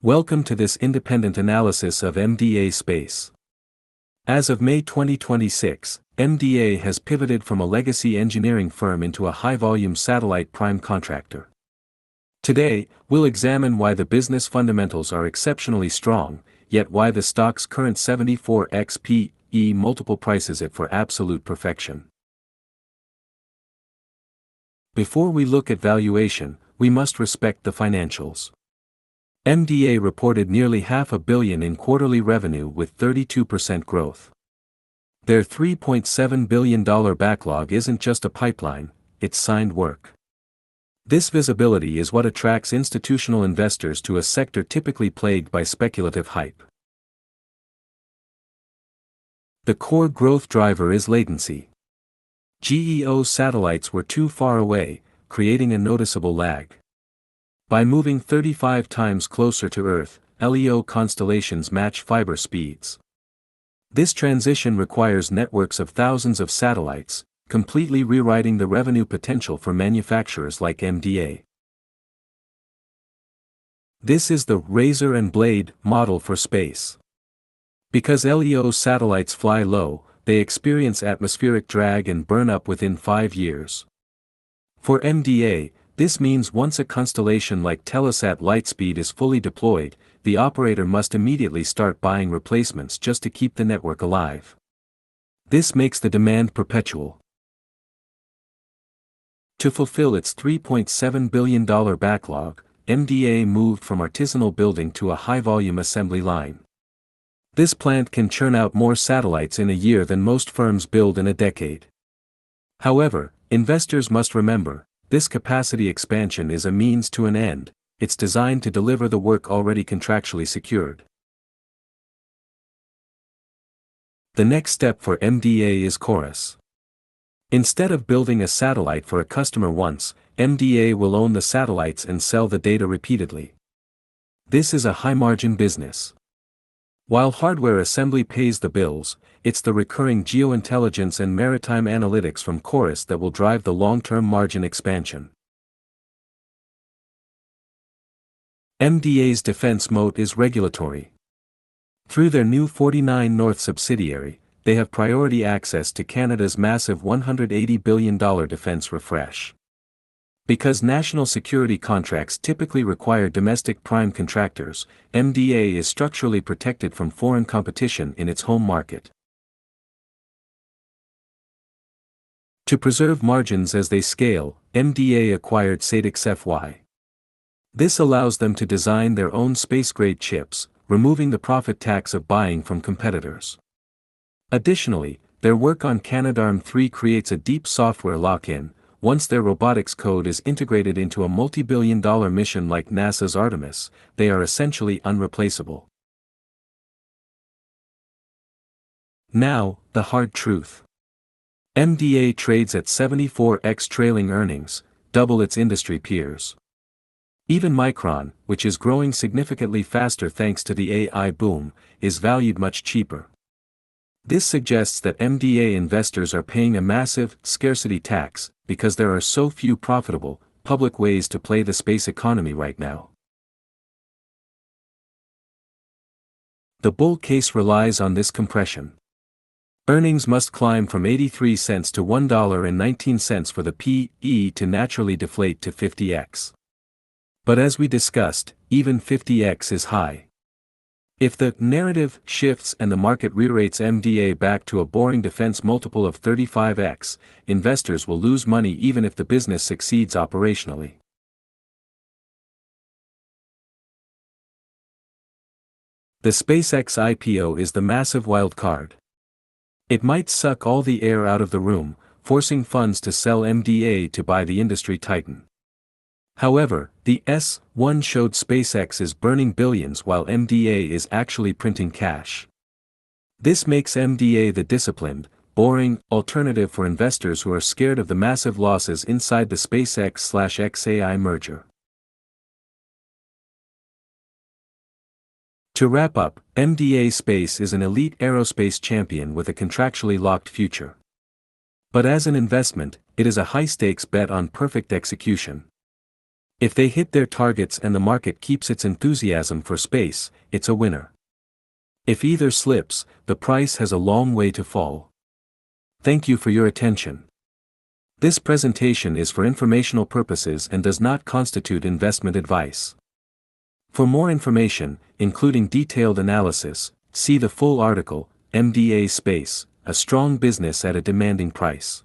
Welcome to this independent analysis of MDA Space. As of May 2026, MDA has pivoted from a legacy engineering firm into a high-volume satellite prime contractor. Today, we'll examine why the business fundamentals are exceptionally strong, yet why the stock's current 74x P/E multiple prices it for absolute perfection. Before we look at valuation, we must respect the financials. MDA reported nearly $500 million in quarterly revenue with 32% growth. Their $3.7 billion backlog isn't just a pipeline, it's signed work. This visibility is what attracts institutional investors to a sector typically plagued by speculative hype. The core growth driver is latency. GEO satellites were too far away, creating a noticeable lag. By moving 35 times closer to Earth, LEO constellations match fiber speeds. This transition requires networks of thousands of satellites, completely rewriting the revenue potential for manufacturers like MDA. This is the razor and blade model for space. Because LEO satellites fly low, they experience atmospheric drag and burn up within 5 years. For MDA, this means once a constellation like Telesat Lightspeed is fully deployed, the operator must immediately start buying replacements just to keep the network alive. This makes the demand perpetual. To fulfill its $3.7 billion backlog, MDA moved from artisanal building to a high-volume assembly line. This plant can churn out more satellites in a year than most firms build in a decade. However, investors must remember, this capacity expansion is a means to an end, it's designed to deliver the work already contractually secured. The next step for MDA is chorus. Instead of building a satellite for a customer once, MDA will own the satellites and sell the data repeatedly. This is a high-margin business. While hardware assembly pays the bills, it's the recurring geointelligence and maritime analytics from Chorus that will drive the long-term margin expansion. MDA's defense moat is regulatory. Through their new 49 North subsidiary, they have priority access to Canada's massive $180 billion defense refresh. Because national security contracts typically require domestic prime contractors, MDA is structurally protected from foreign competition in its home market. To preserve margins as they scale, MDA acquired SpaceX IPO. This allows them to design their own space-grade chips, removing the profit tax of buying from competitors. Additionally, their work on Canadarm3 creates a deep software lock-in. Once their robotics code is integrated into a multi-billion-dollar mission like NASA's Artemis, they are essentially unreplaceable. Now, the hard truth. MDA trades at 74x trailing earnings, double its industry peers. Even Micron, which is growing significantly faster thanks to the AI boom, is valued much cheaper. This suggests that MDA investors are paying a massive scarcity tax because there are so few profitable, public ways to play the space economy right now. The bull case relies on this compression. Earnings must climb from 83 cents to $1.19 for the P/E to naturally deflate to 50x. But as we discussed, even 50x is high. If the narrative shifts and the market re-rates MDA back to a boring defense multiple of 35x, investors will lose money even if the business succeeds operationally. The SpaceX IPO is the massive wildcard. It might suck all the air out of the room, forcing funds to sell MDA to buy the industry titan. However, the S1 showed SpaceX is burning billions while MDA is actually printing cash. This makes MDA the disciplined, boring alternative for investors who are scared of the massive losses inside the SpaceX/xAI merger. To wrap up, MDA Space is an elite aerospace champion with a contractually locked future. But as an investment, it is a high-stakes bet on perfect execution. If they hit their targets and the market keeps its enthusiasm for space, it's a winner. If either slips, the price has a long way to fall. Thank you for your attention. This presentation is for informational purposes and does not constitute investment advice. For more information, including detailed analysis, see the full article, MDA Space, a strong business at a demanding price.